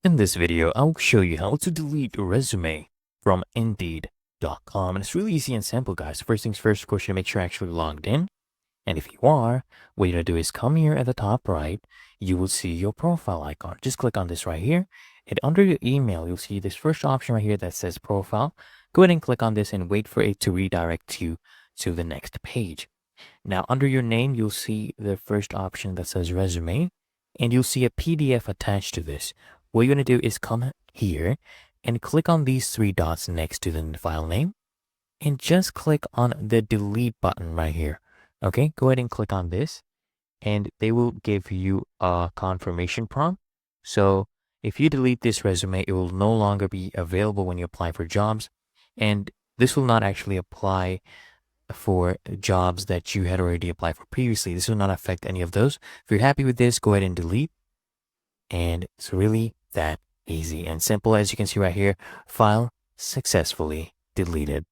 In this video, I'll show you how to delete a resume from Indeed.com. And it's really easy and simple, guys. First things first, of course, you make sure you're actually logged in. And if you are, what you're going to do is come here at the top right, you will see your profile icon. Just click on this right here. And under your email, you'll see this first option right here that says profile. Go ahead and click on this and wait for it to redirect you to the next page. Now, under your name, you'll see the first option that says resume, and you'll see a PDF attached to this. What you're going to do is come here and click on these three dots next to the file name and just click on the delete button right here. Okay, go ahead and click on this and they will give you a confirmation prompt. So if you delete this resume, it will no longer be available when you apply for jobs. And this will not actually apply for jobs that you had already applied for previously. This will not affect any of those. If you're happy with this, go ahead and delete. And it's really that easy and simple. As you can see right here, file successfully deleted.